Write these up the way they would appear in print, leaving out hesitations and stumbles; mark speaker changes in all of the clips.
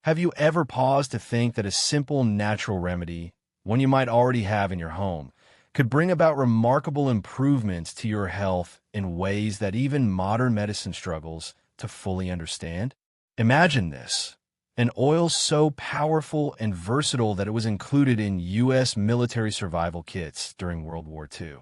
Speaker 1: Have you ever paused to think that a simple natural remedy, one you might already have in your home, could bring about remarkable improvements to your health in ways that even modern medicine struggles to fully understand? Imagine this: an oil so powerful and versatile that it was included in U.S. military survival kits during World War II.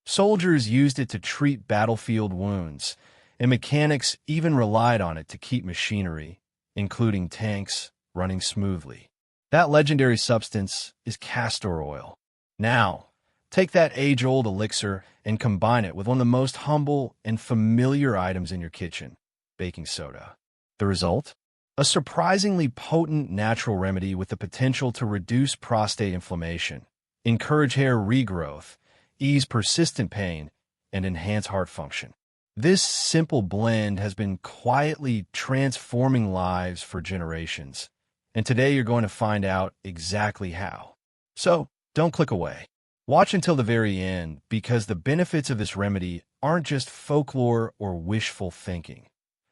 Speaker 1: Soldiers used it to treat battlefield wounds, and mechanics even relied on it to keep machinery, including tanks, running smoothly. That legendary substance is castor oil. Now, take that age-old elixir and combine it with one of the most humble and familiar items in your kitchen: baking soda. The result? A surprisingly potent natural remedy with the potential to reduce prostate inflammation, encourage hair regrowth, ease persistent pain, and enhance heart function. This simple blend has been quietly transforming lives for generations, and today you're going to find out exactly how. So, don't click away. Watch until the very end, because the benefits of this remedy aren't just folklore or wishful thinking.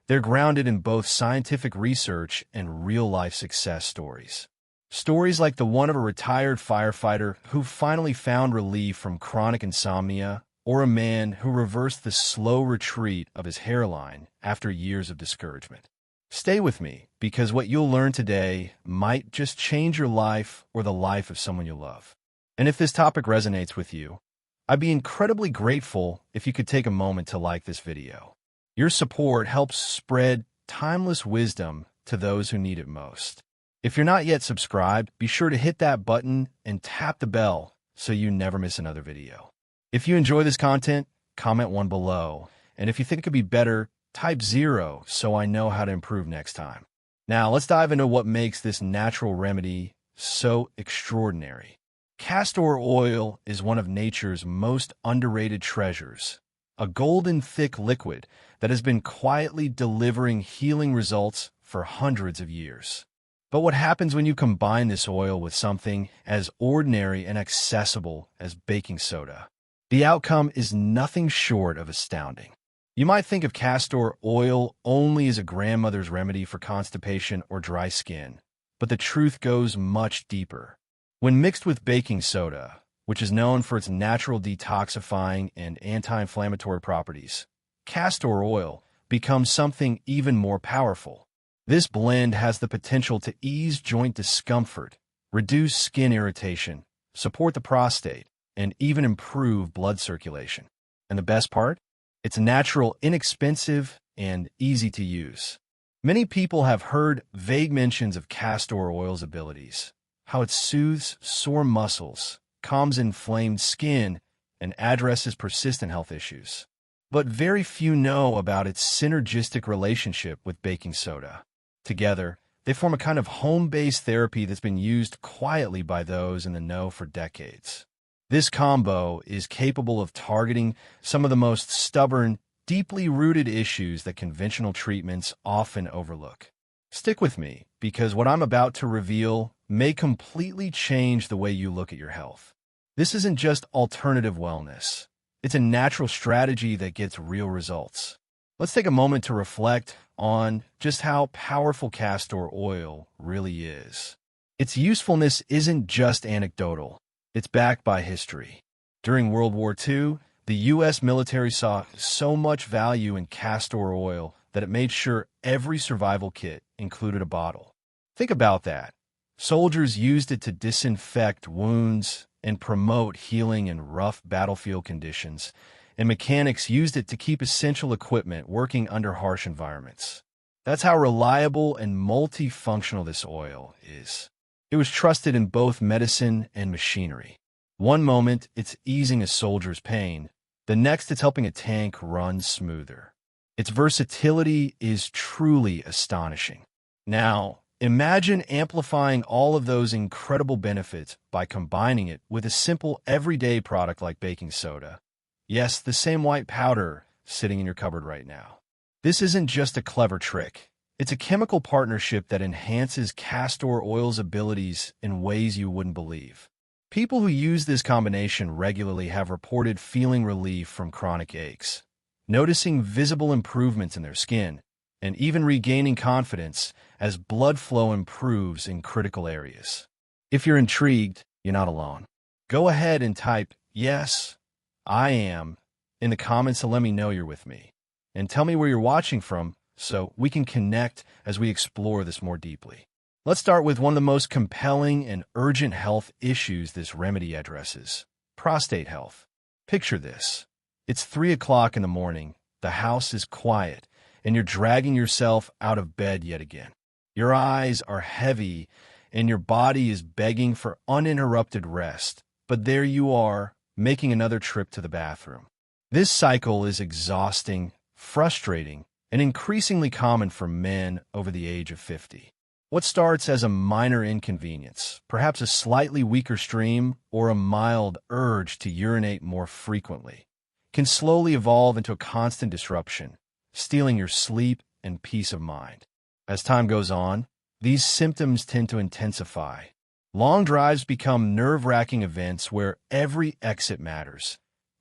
Speaker 1: They're grounded in both scientific research and real-life success stories. Stories like the one of a retired firefighter who finally found relief from chronic insomnia, or a man who reversed the slow retreat of his hairline after years of discouragement. Stay with me, because what you'll learn today might just change your life or the life of someone you love. And if this topic resonates with you, I'd be incredibly grateful if you could take a moment to like this video. Your support helps spread timeless wisdom to those who need it most. If you're not yet subscribed, be sure to hit that button and tap the bell so you never miss another video. If you enjoy this content, comment 1 below. And if you think it could be better, type 0 so I know how to improve next time. Now, let's dive into what makes this natural remedy so extraordinary. Castor oil is one of nature's most underrated treasures, a golden thick liquid that has been quietly delivering healing results for hundreds of years. But what happens when you combine this oil with something as ordinary and accessible as baking soda? The outcome is nothing short of astounding. You might think of castor oil only as a grandmother's remedy for constipation or dry skin, but the truth goes much deeper. When mixed with baking soda, which is known for its natural detoxifying and anti-inflammatory properties, castor oil becomes something even more powerful. This blend has the potential to ease joint discomfort, reduce skin irritation, support the prostate, and even improve blood circulation. And the best part? It's natural, inexpensive, and easy to use. Many people have heard vague mentions of castor oil's abilities, how it soothes sore muscles, calms inflamed skin, and addresses persistent health issues. But very few know about its synergistic relationship with baking soda. Together, they form a kind of home-based therapy that's been used quietly by those in the know for decades. This combo is capable of targeting some of the most stubborn, deeply rooted issues that conventional treatments often overlook. Stick with me, because what I'm about to reveal may completely change the way you look at your health. This isn't just alternative wellness. It's a natural strategy that gets real results. Let's take a moment to reflect on just how powerful castor oil really is. Its usefulness isn't just anecdotal. It's backed by history. During World War II, the U.S. military saw so much value in castor oil that it made sure every survival kit included a bottle. Think about that. Soldiers used it to disinfect wounds and promote healing in rough battlefield conditions, and mechanics used it to keep essential equipment working under harsh environments. That's how reliable and multifunctional this oil is. It was trusted in both medicine and machinery. One moment, it's easing a soldier's pain. The next, it's helping a tank run smoother. Its versatility is truly astonishing. Now, imagine amplifying all of those incredible benefits by combining it with a simple everyday product like baking soda. Yes, the same white powder sitting in your cupboard right now. This isn't just a clever trick. It's a chemical partnership that enhances castor oil's abilities in ways you wouldn't believe. People who use this combination regularly have reported feeling relief from chronic aches, noticing visible improvements in their skin, and even regaining confidence as blood flow improves in critical areas. If you're intrigued, you're not alone. Go ahead and type, "Yes, I am," in the comments to let me know you're with me. And tell me where you're watching from so we can connect as we explore this more deeply. Let's start with one of the most compelling and urgent health issues this remedy addresses: prostate health. Picture this. It's 3 o'clock in the morning, the house is quiet, and you're dragging yourself out of bed yet again. Your eyes are heavy, and your body is begging for uninterrupted rest. But there you are, making another trip to the bathroom. This cycle is exhausting, frustrating, and increasingly common for men over the age of 50. What starts as a minor inconvenience, perhaps a slightly weaker stream or a mild urge to urinate more frequently, can slowly evolve into a constant disruption, stealing your sleep and peace of mind. As time goes on, these symptoms tend to intensify. Long drives become nerve-wracking events where every exit matters,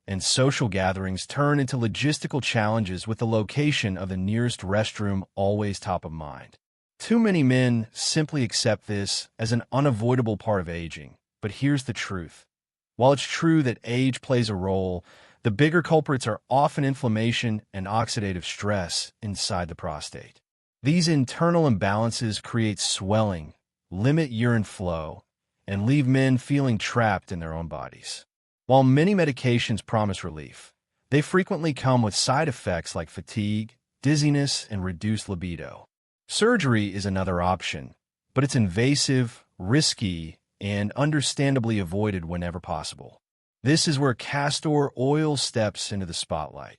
Speaker 1: and social gatherings turn into logistical challenges with the location of the nearest restroom always top of mind. Too many men simply accept this as an unavoidable part of aging, but here's the truth. While it's true that age plays a role, the bigger culprits are often inflammation and oxidative stress inside the prostate. These internal imbalances create swelling, limit urine flow, and leave men feeling trapped in their own bodies. While many medications promise relief, they frequently come with side effects like fatigue, dizziness, and reduced libido. Surgery is another option, but it's invasive, risky, and understandably avoided whenever possible. This is where castor oil steps into the spotlight,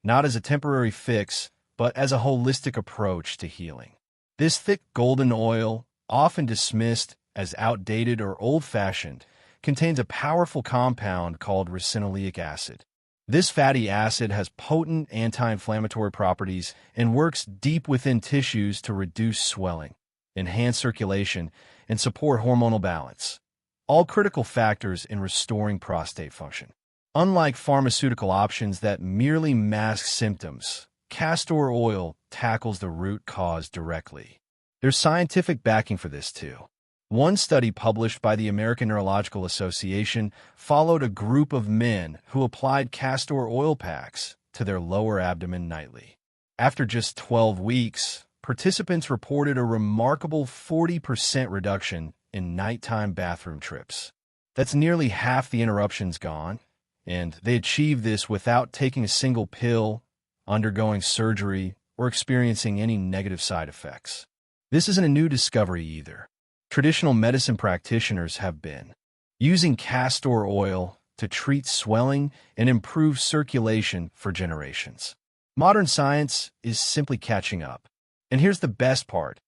Speaker 1: not as a temporary fix, but as a holistic approach to healing. This thick golden oil, often dismissed as outdated or old-fashioned, contains a powerful compound called ricinoleic acid. This fatty acid has potent anti-inflammatory properties and works deep within tissues to reduce swelling, enhance circulation, and support hormonal balance, all critical factors in restoring prostate function. Unlike pharmaceutical options that merely mask symptoms, castor oil tackles the root cause directly. There's scientific backing for this too. One study published by the American Neurological Association followed a group of men who applied castor oil packs to their lower abdomen nightly. After just 12 weeks, participants reported a remarkable 40% reduction in nighttime bathroom trips. That's nearly half the interruptions gone, and they achieved this without taking a single pill, undergoing surgery, or experiencing any negative side effects. This isn't a new discovery either. Traditional medicine practitioners have been using castor oil to treat swelling and improve circulation for generations. Modern science is simply catching up. And here's the best part.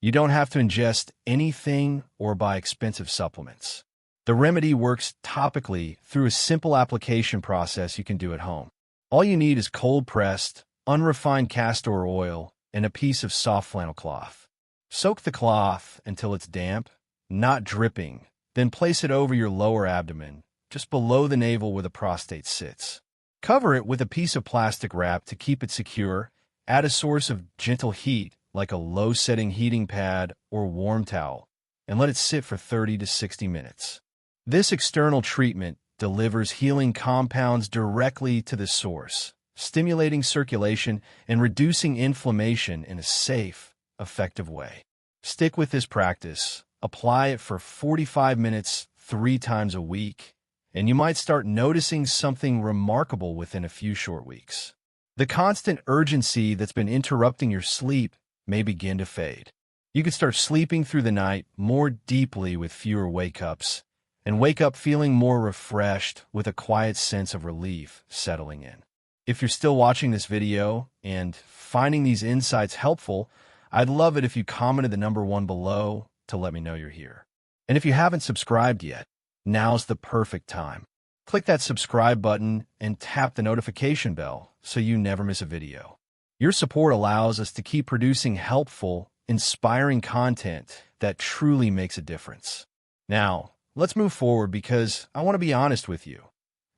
Speaker 1: You don't have to ingest anything or buy expensive supplements. The remedy works topically through a simple application process you can do at home. All you need is cold-pressed, unrefined castor oil and a piece of soft flannel cloth. Soak the cloth until it's damp, not dripping, then place it over your lower abdomen, just below the navel where the prostate sits. Cover it with a piece of plastic wrap to keep it secure. Add a source of gentle heat, like a low-setting heating pad or warm towel, and let it sit for 30 to 60 minutes. This external treatment delivers healing compounds directly to the source, stimulating circulation and reducing inflammation in a safe, effective way. Stick with this practice. Apply it for 45 minutes 3 times a week, and you might start noticing something remarkable within a few short weeks. The constant urgency that's been interrupting your sleep may begin to fade. You can start sleeping through the night more deeply with fewer wake-ups, and wake up feeling more refreshed with a quiet sense of relief settling in. If you're still watching this video and finding these insights helpful, I'd love it if you commented the number 1 below to let me know you're here. And if you haven't subscribed yet, now's the perfect time. Click that subscribe button and tap the notification bell so you never miss a video. Your support allows us to keep producing helpful, inspiring content that truly makes a difference. Now, let's move forward because I want to be honest with you.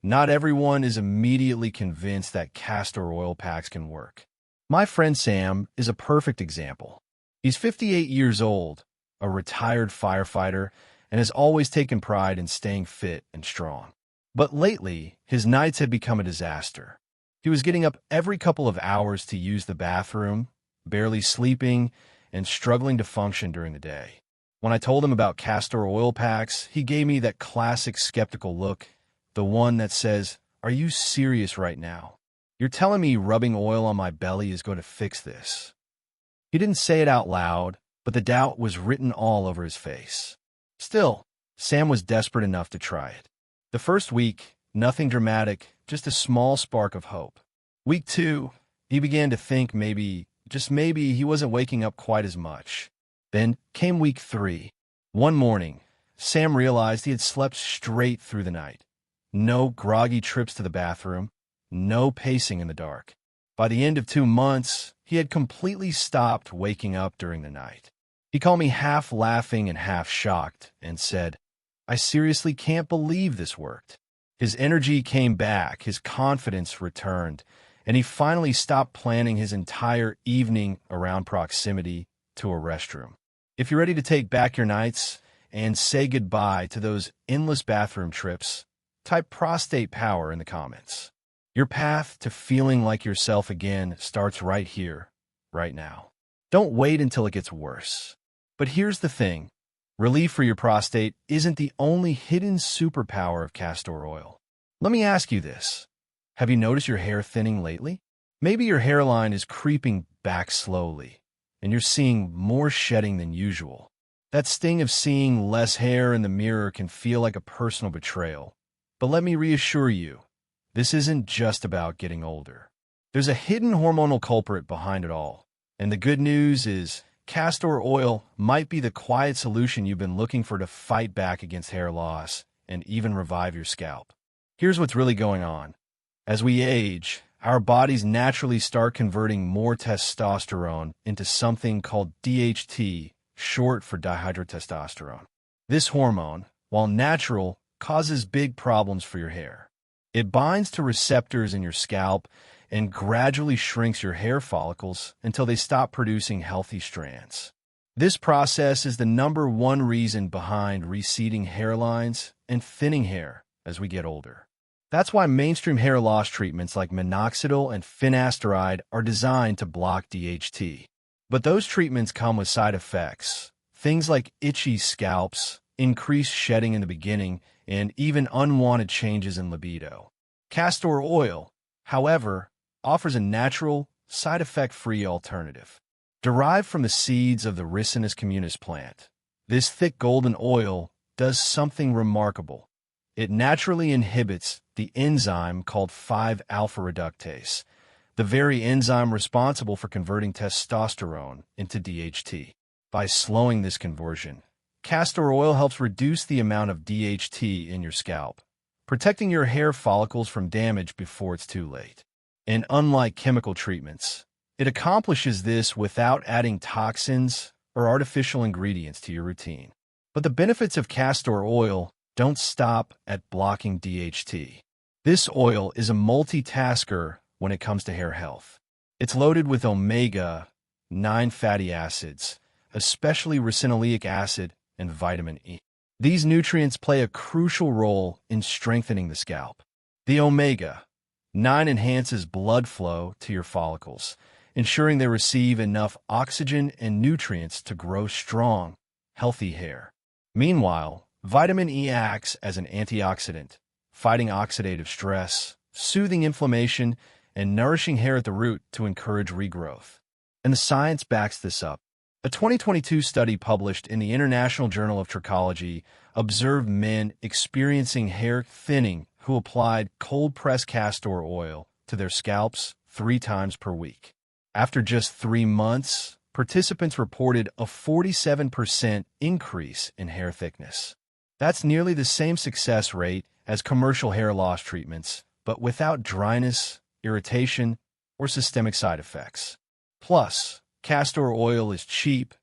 Speaker 1: Not everyone is immediately convinced that castor oil packs can work. My friend Sam is a perfect example. He's 58 years old, a retired firefighter, and has always taken pride in staying fit and strong. But lately, his nights had become a disaster. He was getting up every couple of hours to use the bathroom, barely sleeping, and struggling to function during the day. When I told him about castor oil packs, he gave me that classic skeptical look, the one that says, "Are you serious right now? You're telling me rubbing oil on my belly is going to fix this?" He didn't say it out loud, but the doubt was written all over his face. Still, Sam was desperate enough to try it. The first week, nothing dramatic, just a small spark of hope. Week 2, he began to think maybe, just maybe, he wasn't waking up quite as much. Then came week 3. One morning, Sam realized he had slept straight through the night. No groggy trips to the bathroom, no pacing in the dark. By the end of 2 months, he had completely stopped waking up during the night. He called me half laughing and half shocked and said, "I seriously can't believe this worked." His energy came back, his confidence returned, and he finally stopped planning his entire evening around proximity to a restroom. If you're ready to take back your nights and say goodbye to those endless bathroom trips, type prostate power in the comments. Your path to feeling like yourself again starts right here, right now. Don't wait until it gets worse. But here's the thing. Relief for your prostate isn't the only hidden superpower of castor oil. Let me ask you this. Have you noticed your hair thinning lately? Maybe your hairline is creeping back slowly, and you're seeing more shedding than usual. That sting of seeing less hair in the mirror can feel like a personal betrayal. But let me reassure you, this isn't just about getting older. There's a hidden hormonal culprit behind it all. And the good news is, castor oil might be the quiet solution you've been looking for to fight back against hair loss and even revive your scalp. Here's what's really going on. As we age, our bodies naturally start converting more testosterone into something called DHT, short for dihydrotestosterone. This hormone, while natural, causes big problems for your hair. It binds to receptors in your scalp and gradually shrinks your hair follicles until they stop producing healthy strands. This process is the #1 reason behind receding hairlines and thinning hair as we get older. That's why mainstream hair loss treatments like minoxidil and finasteride are designed to block DHT. But those treatments come with side effects, things like itchy scalps, increased shedding in the beginning, and even unwanted changes in libido. Castor oil, however, offers a natural, side effect-free alternative. Derived from the seeds of the Ricinus communis plant, this thick golden oil does something remarkable. It naturally inhibits the enzyme called 5-alpha reductase, the very enzyme responsible for converting testosterone into DHT. By slowing this conversion, castor oil helps reduce the amount of DHT in your scalp, protecting your hair follicles from damage before it's too late. And unlike chemical treatments, it accomplishes this without adding toxins or artificial ingredients to your routine. But the benefits of castor oil don't stop at blocking DHT. This oil is a multitasker when it comes to hair health. It's loaded with omega-9 fatty acids, especially ricinoleic acid and vitamin E. These nutrients play a crucial role in strengthening the scalp. The omega-9 enhances blood flow to your follicles, ensuring they receive enough oxygen and nutrients to grow strong, healthy hair. Meanwhile, vitamin E acts as an antioxidant, fighting oxidative stress, soothing inflammation, and nourishing hair at the root to encourage regrowth. And the science backs this up. A 2022 study published in the International Journal of Trichology observed men experiencing hair thinning who applied cold-pressed castor oil to their scalps 3 times per week. After just 3 months, participants reported a 47% increase in hair thickness. That's nearly the same success rate as commercial hair loss treatments, but without dryness, irritation, or systemic side effects. Plus, castor oil is cheap,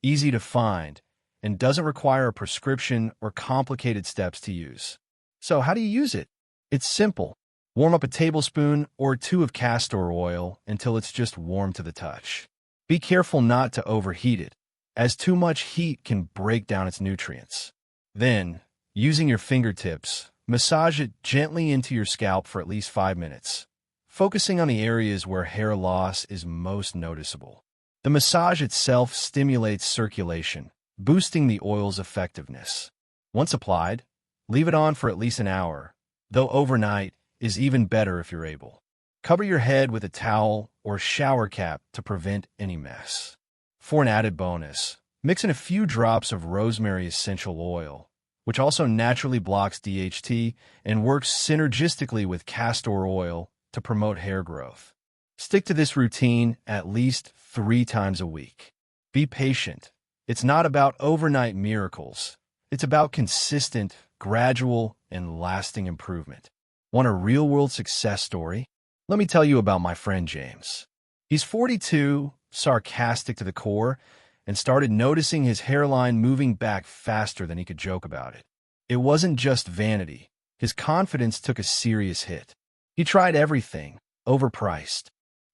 Speaker 1: easy to find, and doesn't require a prescription or complicated steps to use. So how do you use it? It's simple. Warm up a tablespoon or two of castor oil until it's just warm to the touch. Be careful not to overheat it, as too much heat can break down its nutrients. Then, using your fingertips, massage it gently into your scalp for at least 5 minutes, focusing on the areas where hair loss is most noticeable. The massage itself stimulates circulation, boosting the oil's effectiveness. Once applied, leave it on for at least an hour, though overnight is even better if you're able. Cover your head with a towel or shower cap to prevent any mess. For an added bonus, mix in a few drops of rosemary essential oil, which also naturally blocks DHT and works synergistically with castor oil to promote hair growth. Stick to this routine at least 3 times a week. Be patient. It's not about overnight miracles. It's about consistent, gradual, and lasting improvement. Want a real-world success story? Let me tell you about my friend James. He's 42, sarcastic to the core, and started noticing his hairline moving back faster than he could joke about it. It wasn't just vanity. His confidence took a serious hit. He tried everything, overpriced.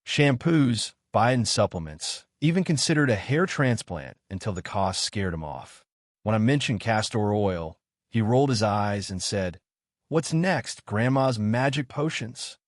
Speaker 1: Shampoos, Biden supplements, even considered a hair transplant until the cost scared him off. When I mentioned castor oil, he rolled his eyes and said, "What's next, Grandma's magic potions?"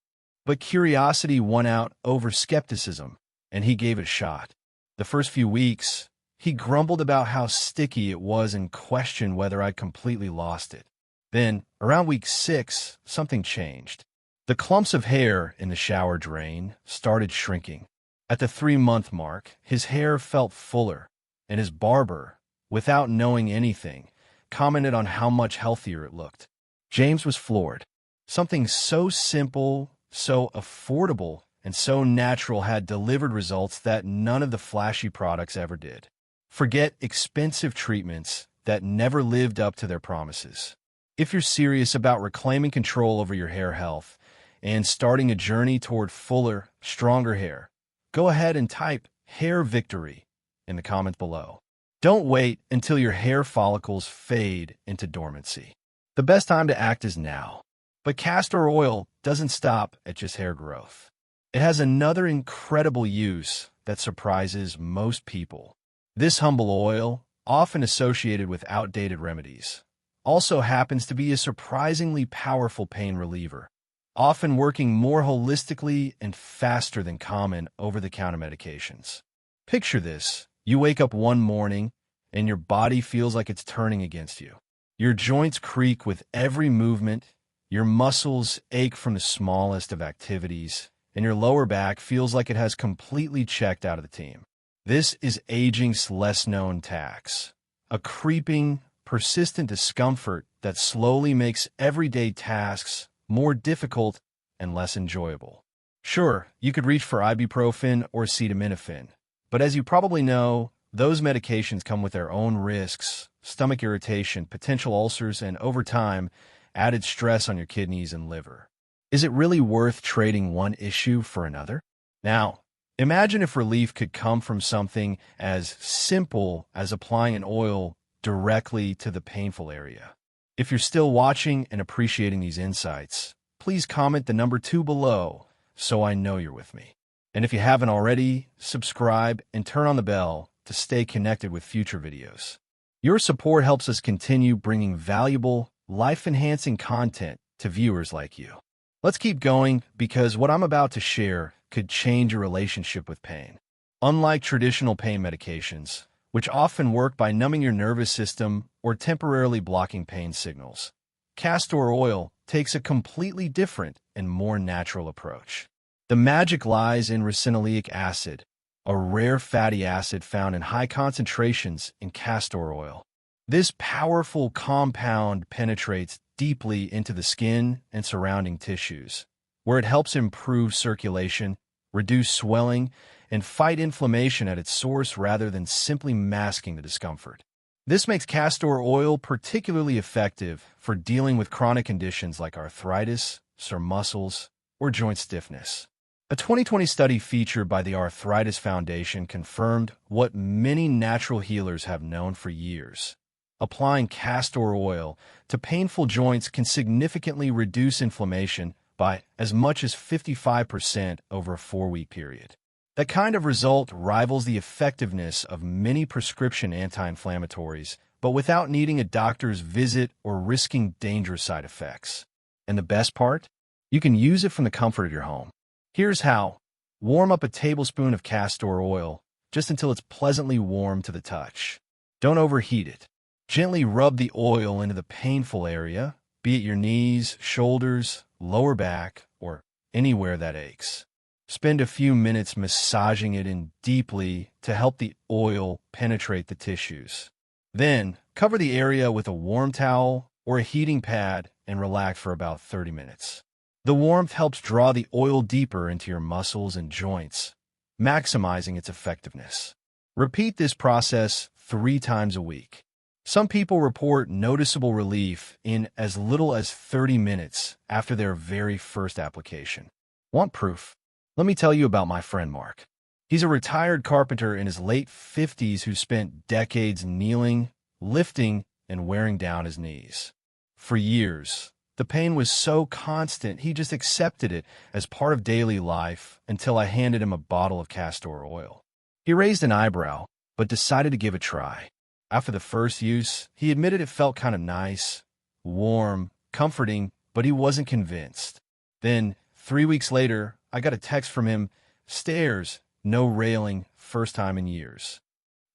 Speaker 1: But curiosity won out over skepticism, and he gave it a shot. The first few weeks, he grumbled about how sticky it was and questioned whether I'd completely lost it. Then, around week 6, something changed. The clumps of hair in the shower drain started shrinking. At the 3-month mark, his hair felt fuller, and his barber, without knowing anything, commented on how much healthier it looked. James was floored. Something so simple, so affordable, and so natural had delivered results that none of the flashy products ever did. Forget expensive treatments that never lived up to their promises. If you're serious about reclaiming control over your hair health and starting a journey toward fuller, stronger hair, go ahead and type "hair victory" in the comments below. Don't wait until your hair follicles fade into dormancy. The best time to act is now. But castor oil doesn't stop at just hair growth. It has another incredible use that surprises most people. This humble oil, often associated with outdated remedies, also happens to be a surprisingly powerful pain reliever, often working more holistically and faster than common over-the-counter medications. Picture this. You wake up one morning and your body feels like it's turning against you. Your joints creak with every movement, your muscles ache from the smallest of activities, and your lower back feels like it has completely checked out of the team. This is aging's less-known tax, a creeping, persistent discomfort that slowly makes everyday tasks more difficult and less enjoyable. Sure, you could reach for ibuprofen or acetaminophen, but as you probably know, those medications come with their own risks, stomach irritation, potential ulcers, and over time, added stress on your kidneys and liver. Is it really worth trading one issue for another? Now, imagine if relief could come from something as simple as applying an oil directly to the painful area. If you're still watching and appreciating these insights, please comment the number 2 below so I know you're with me. And if you haven't already, subscribe and turn on the bell to stay connected with future videos. Your support helps us continue bringing valuable, life-enhancing content to viewers like you. Let's keep going because what I'm about to share could change your relationship with pain. Unlike traditional pain medications, which often work by numbing your nervous system or temporarily blocking pain signals, castor oil takes a completely different and more natural approach. The magic lies in ricinoleic acid, a rare fatty acid found in high concentrations in castor oil. This powerful compound penetrates deeply into the skin and surrounding tissues, where it helps improve circulation, reduce swelling, and fight inflammation at its source rather than simply masking the discomfort. This makes castor oil particularly effective for dealing with chronic conditions like arthritis, sore muscles, or joint stiffness. A 2020 study featured by the Arthritis Foundation confirmed what many natural healers have known for years. Applying castor oil to painful joints can significantly reduce inflammation by as much as 55% over a 4-week period. That kind of result rivals the effectiveness of many prescription anti-inflammatories, but without needing a doctor's visit or risking dangerous side effects. And the best part? You can use it from the comfort of your home. Here's how. Warm up a tablespoon of castor oil just until it's pleasantly warm to the touch. Don't overheat it. Gently rub the oil into the painful area, be it your knees, shoulders, lower back, or anywhere that aches. Spend a few minutes massaging it in deeply to help the oil penetrate the tissues. Then, cover the area with a warm towel or a heating pad and relax for about 30 minutes. The warmth helps draw the oil deeper into your muscles and joints, maximizing its effectiveness. Repeat this process 3 times a week. Some people report noticeable relief in as little as 30 minutes after their very first application. Want proof? Let me tell you about my friend Mark. He's a retired carpenter in his late 50s who spent decades kneeling, lifting, and wearing down his knees. For years, the pain was so constant he just accepted it as part of daily life until I handed him a bottle of castor oil. He raised an eyebrow, but decided to give it a try. After the first use, he admitted it felt kind of nice, warm, comforting, but he wasn't convinced. Then, 3 weeks later, I got a text from him, stairs, no railing, first time in years.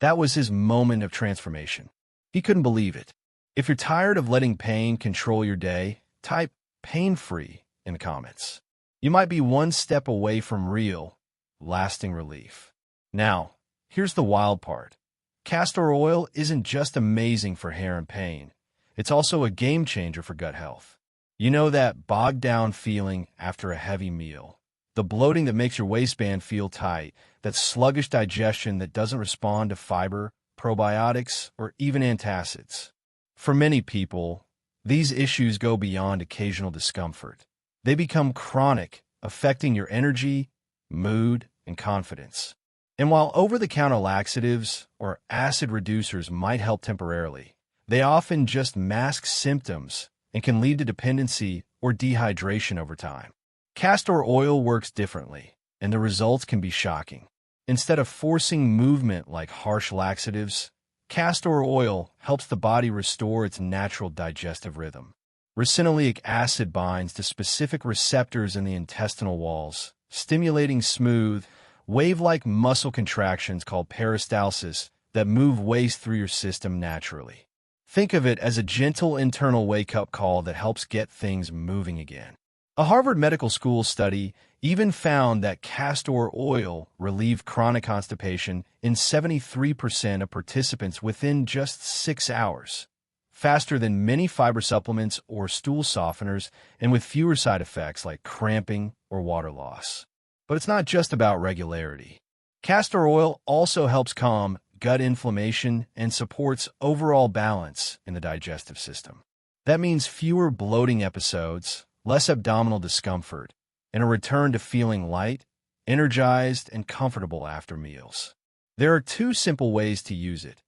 Speaker 1: That was his moment of transformation. He couldn't believe it. If you're tired of letting pain control your day, type pain-free in the comments. You might be one step away from real, lasting relief. Now, here's the wild part. Castor oil isn't just amazing for hair and pain. It's also a game changer for gut health. You know that bogged down feeling after a heavy meal. The bloating that makes your waistband feel tight, that sluggish digestion that doesn't respond to fiber, probiotics, or even antacids. For many people, these issues go beyond occasional discomfort. They become chronic, affecting your energy, mood, and confidence. And while over-the-counter laxatives or acid reducers might help temporarily, they often just mask symptoms and can lead to dependency or dehydration over time. Castor oil works differently, and the results can be shocking. Instead of forcing movement like harsh laxatives, castor oil helps the body restore its natural digestive rhythm. Ricinoleic acid binds to specific receptors in the intestinal walls, stimulating smooth, wave-like muscle contractions called peristalsis that move waste through your system naturally. Think of it as a gentle internal wake-up call that helps get things moving again. A Harvard Medical School study even found that castor oil relieved chronic constipation in 73% of participants within just 6 hours, faster than many fiber supplements or stool softeners and with fewer side effects like cramping or water loss. But it's not just about regularity. Castor oil also helps calm gut inflammation and supports overall balance in the digestive system. That means fewer bloating episodes, less abdominal discomfort, and a return to feeling light, energized, and comfortable after meals. There are 2 simple ways to use it.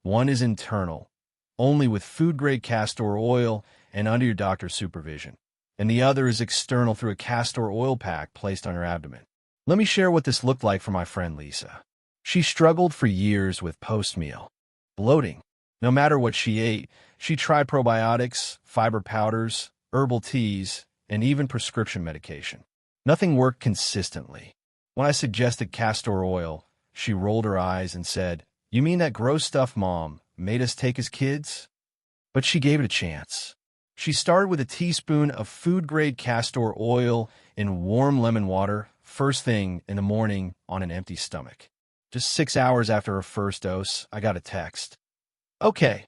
Speaker 1: One is internal, only with food-grade castor oil and under your doctor's supervision. And the other is external through a castor oil pack placed on your abdomen. Let me share what this looked like for my friend Lisa. She struggled for years with post-meal bloating. No matter what she ate, she tried probiotics, fiber powders, herbal teas, and even prescription medication. Nothing worked consistently. When I suggested castor oil, she rolled her eyes and said, "You mean that gross stuff Mom made us take as kids?" But she gave it a chance. She started with a teaspoon of food-grade castor oil in warm lemon water first thing in the morning on an empty stomach. Just 6 hours after her first dose, I got a text. "Okay,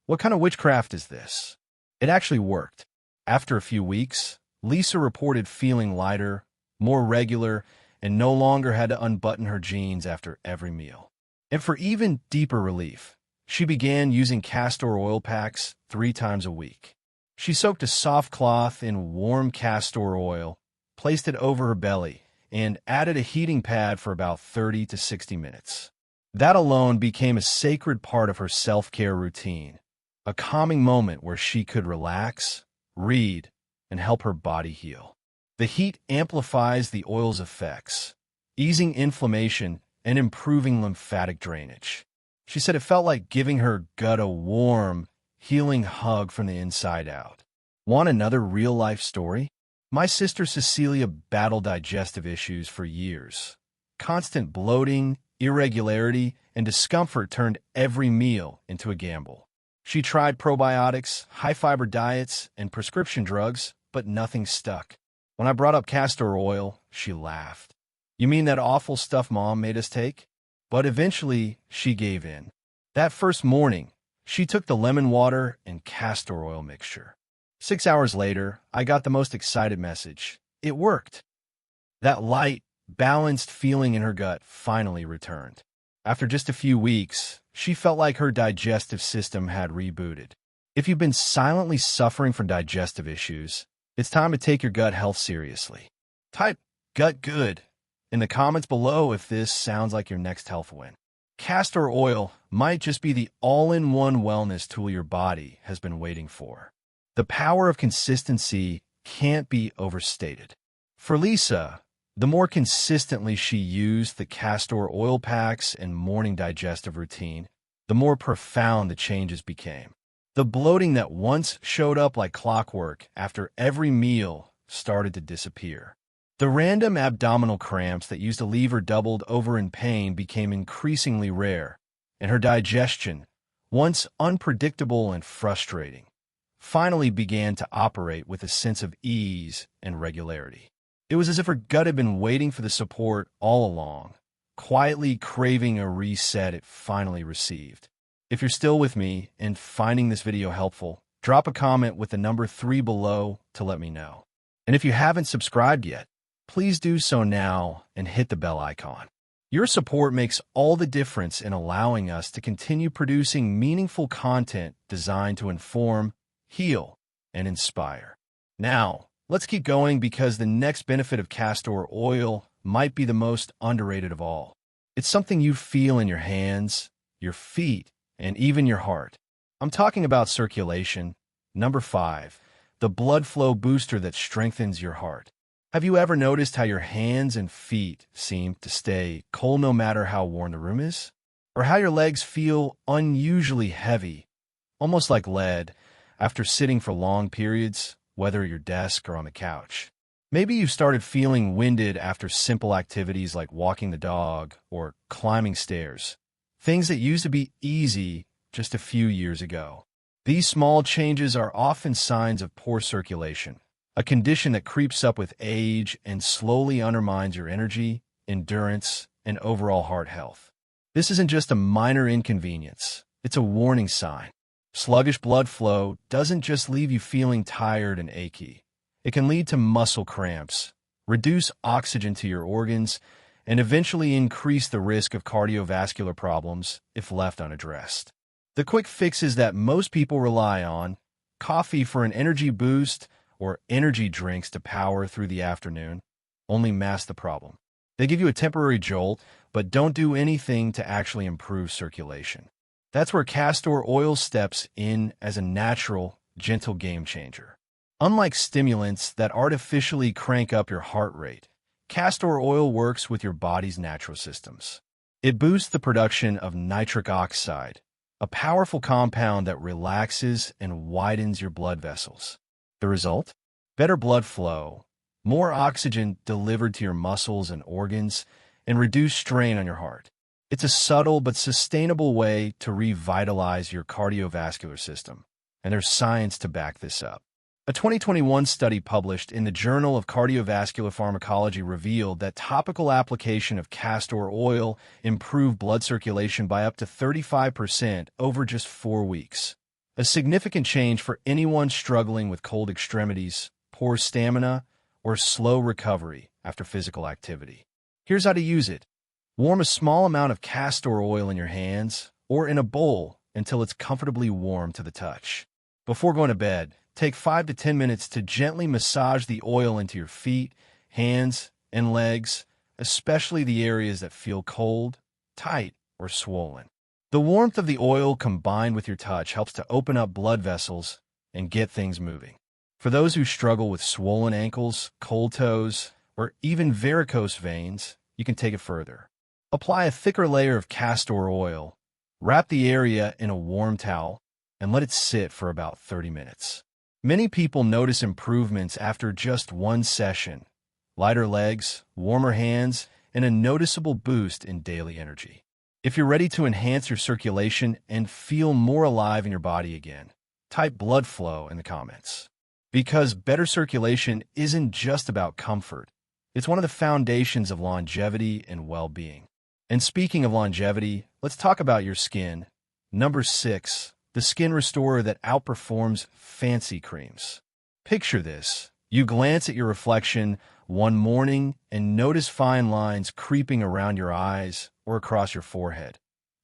Speaker 1: what kind of witchcraft is this?" It actually worked. After a few weeks, Lisa reported feeling lighter, more regular, and no longer had to unbutton her jeans after every meal. And for even deeper relief, she began using castor oil packs 3 times a week. She soaked a soft cloth in warm castor oil, placed it over her belly, and added a heating pad for about 30 to 60 minutes. That alone became a sacred part of her self-care routine, a calming moment where she could relax, read, and help her body heal. The heat amplifies the oil's effects, easing inflammation and improving lymphatic drainage. She said it felt like giving her gut a warm, healing hug from the inside out. Want another real-life story? My sister Cecilia battled digestive issues for years. Constant bloating, irregularity, and discomfort turned every meal into a gamble. She tried probiotics, high-fiber diets, and prescription drugs, but nothing stuck. When I brought up castor oil, she laughed. "You mean that awful stuff Mom made us take?" But eventually, she gave in. That first morning, she took the lemon water and castor oil mixture. 6 hours later, I got the most excited message. It worked. That light, balanced feeling in her gut finally returned. After just a few weeks, she felt like her digestive system had rebooted. If you've been silently suffering from digestive issues, it's time to take your gut health seriously. Type "gut good" in the comments below if this sounds like your next health win. Castor oil might just be the all-in-one wellness tool your body has been waiting for. The power of consistency can't be overstated. For Lisa, the more consistently she used the castor oil packs and morning digestive routine, the more profound the changes became. The bloating that once showed up like clockwork after every meal started to disappear. The random abdominal cramps that used to leave her doubled over in pain became increasingly rare, and her digestion, once unpredictable and frustrating, finally began to operate with a sense of ease and regularity. It was as if her gut had been waiting for the support all along, quietly craving a reset it finally received. If you're still with me and finding this video helpful, drop a comment with the number 3 below to let me know. And if you haven't subscribed yet, please do so now and hit the bell icon. Your support makes all the difference in allowing us to continue producing meaningful content designed to inform, heal, and inspire. Now, let's keep going because the next benefit of castor oil might be the most underrated of all. It's something you feel in your hands, your feet, and even your heart. I'm talking about circulation. Number 5, the blood flow booster that strengthens your heart. Have you ever noticed how your hands and feet seem to stay cold no matter how warm the room is? Or how your legs feel unusually heavy, almost like lead, after sitting for long periods, whether at your desk or on the couch? Maybe you started feeling winded after simple activities like walking the dog or climbing stairs, things that used to be easy just a few years ago. These small changes are often signs of poor circulation, a condition that creeps up with age and slowly undermines your energy, endurance, and overall heart health. This isn't just a minor inconvenience, it's a warning sign. Sluggish blood flow doesn't just leave you feeling tired and achy. It can lead to muscle cramps, reduce oxygen to your organs, and eventually increase the risk of cardiovascular problems if left unaddressed. The quick fixes that most people rely on, coffee for an energy boost or energy drinks to power through the afternoon, only mask the problem. They give you a temporary jolt, but don't do anything to actually improve circulation. That's where castor oil steps in as a natural, gentle game changer. Unlike stimulants that artificially crank up your heart rate, castor oil works with your body's natural systems. It boosts the production of nitric oxide, a powerful compound that relaxes and widens your blood vessels. The result? Better blood flow, more oxygen delivered to your muscles and organs, and reduced strain on your heart. It's a subtle but sustainable way to revitalize your cardiovascular system, and there's science to back this up. A 2021 study published in the Journal of Cardiovascular Pharmacology revealed that topical application of castor oil improved blood circulation by up to 35% over just 4 weeks. A significant change for anyone struggling with cold extremities, poor stamina, or slow recovery after physical activity. Here's how to use it. Warm a small amount of castor oil in your hands or in a bowl until it's comfortably warm to the touch. Before going to bed, take 5 to 10 minutes to gently massage the oil into your feet, hands, and legs, especially the areas that feel cold, tight, or swollen. The warmth of the oil combined with your touch helps to open up blood vessels and get things moving. For those who struggle with swollen ankles, cold toes, or even varicose veins, you can take it further. Apply a thicker layer of castor oil, wrap the area in a warm towel, and let it sit for about 30 minutes. Many people notice improvements after just one session: lighter legs, warmer hands, and a noticeable boost in daily energy. If you're ready to enhance your circulation and feel more alive in your body again, type blood flow in the comments. Because better circulation isn't just about comfort, it's one of the foundations of longevity and well-being. And speaking of longevity, let's talk about your skin. Number 6, the skin restorer that outperforms fancy creams. Picture this. You glance at your reflection one morning and notice fine lines creeping around your eyes or across your forehead.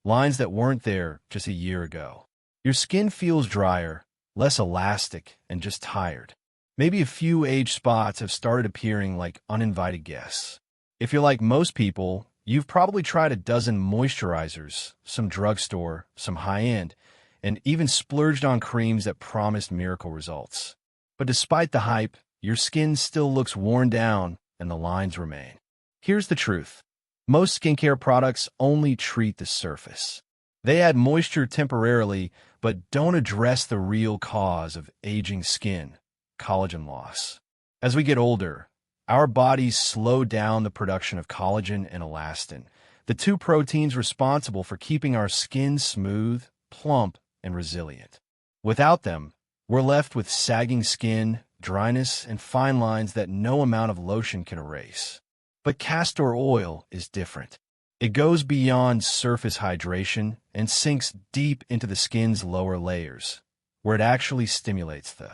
Speaker 1: Lines that weren't there just a year ago. Your skin feels drier, less elastic, and just tired. Maybe a few age spots have started appearing like uninvited guests. If you're like most people, you've probably tried a dozen moisturizers, some drugstore, some high-end, and even splurged on creams that promised miracle results. But despite the hype, your skin still looks worn down and the lines remain. Here's the truth. Most skincare products only treat the surface. They add moisture temporarily, but don't address the real cause of aging skin: collagen loss. As we get older, our bodies slow down the production of collagen and elastin, the two proteins responsible for keeping our skin smooth, plump, and resilient. Without them, we're left with sagging skin, dryness, and fine lines that no amount of lotion can erase. But castor oil is different. It goes beyond surface hydration and sinks deep into the skin's lower layers, where it actually stimulates the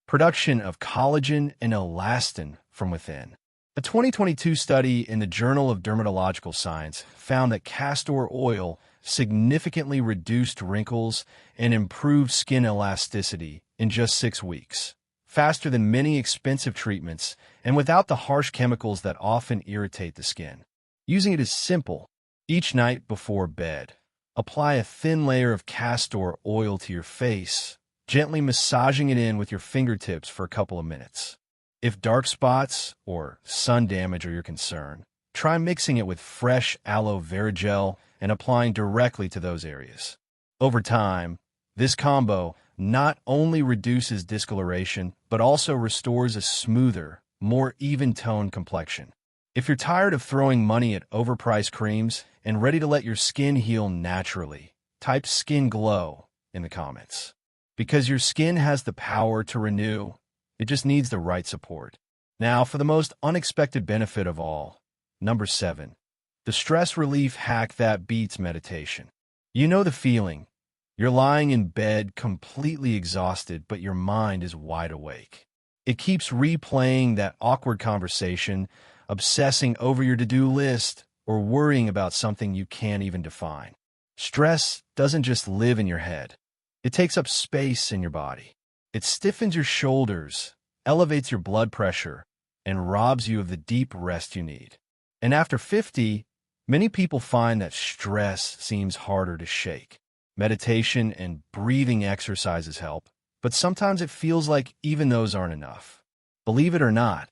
Speaker 1: production of collagen and elastin from within. A 2022 study in the Journal of Dermatological Science found that castor oil significantly reduced wrinkles and improved skin elasticity in just 6 weeks, faster than many expensive treatments and without the harsh chemicals that often irritate the skin. Using it is simple. Each night before bed, apply a thin layer of castor oil to your face, gently massaging it in with your fingertips for a couple of minutes. If dark spots or sun damage are your concern, try mixing it with fresh aloe vera gel and applying directly to those areas. Over time, this combo not only reduces discoloration, but also restores a smoother, more even-toned complexion. If you're tired of throwing money at overpriced creams and ready to let your skin heal naturally, type Skin Glow in the comments. Because your skin has the power to renew, it just needs the right support. Now, for the most unexpected benefit of all, number 7, the stress relief hack that beats meditation. You know the feeling. You're lying in bed completely exhausted, but your mind is wide awake. It keeps replaying that awkward conversation, obsessing over your to-do list, or worrying about something you can't even define. Stress doesn't just live in your head. It takes up space in your body. It stiffens your shoulders, elevates your blood pressure, and robs you of the deep rest you need. And after 50, many people find that stress seems harder to shake. Meditation and breathing exercises help, but sometimes it feels like even those aren't enough. Believe it or not,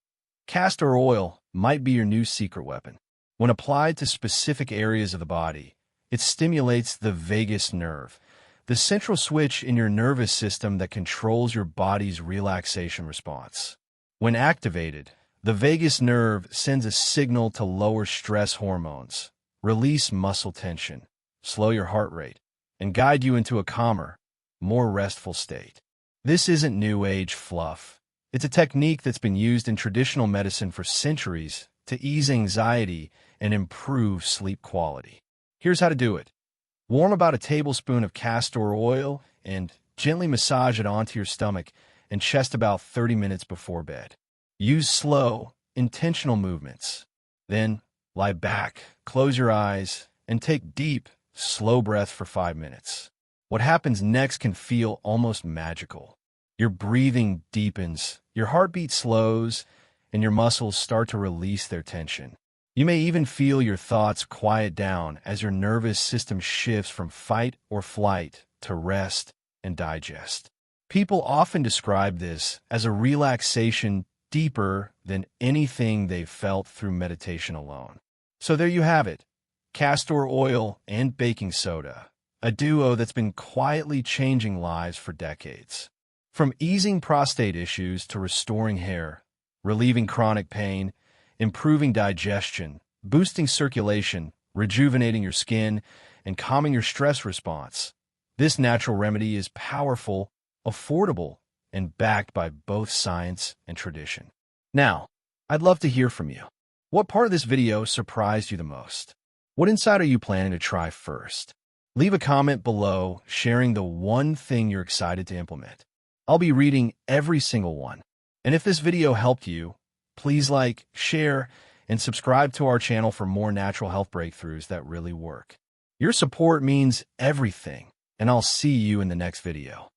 Speaker 1: castor oil might be your new secret weapon. When applied to specific areas of the body, it stimulates the vagus nerve, the central switch in your nervous system that controls your body's relaxation response. When activated, the vagus nerve sends a signal to lower stress hormones, release muscle tension, slow your heart rate, and guide you into a calmer, more restful state. This isn't new age fluff. It's a technique that's been used in traditional medicine for centuries to ease anxiety and improve sleep quality. Here's how to do it. Warm about a tablespoon of castor oil and gently massage it onto your stomach and chest about 30 minutes before bed. Use slow, intentional movements. Then lie back, close your eyes, and take deep, slow breaths for 5 minutes. What happens next can feel almost magical. Your breathing deepens, your heartbeat slows, and your muscles start to release their tension. You may even feel your thoughts quiet down as your nervous system shifts from fight or flight to rest and digest. People often describe this as a relaxation deeper than anything they've felt through meditation alone. So there you have it, castor oil and baking soda, a duo that's been quietly changing lives for decades. From easing prostate issues to restoring hair, relieving chronic pain, improving digestion, boosting circulation, rejuvenating your skin, and calming your stress response, this natural remedy is powerful, affordable, and backed by both science and tradition. Now, I'd love to hear from you. What part of this video surprised you the most? What insight are you planning to try first? Leave a comment below sharing the one thing you're excited to implement. I'll be reading every single one. And if this video helped you, please like, share, and subscribe to our channel for more natural health breakthroughs that really work. Your support means everything, and I'll see you in the next video.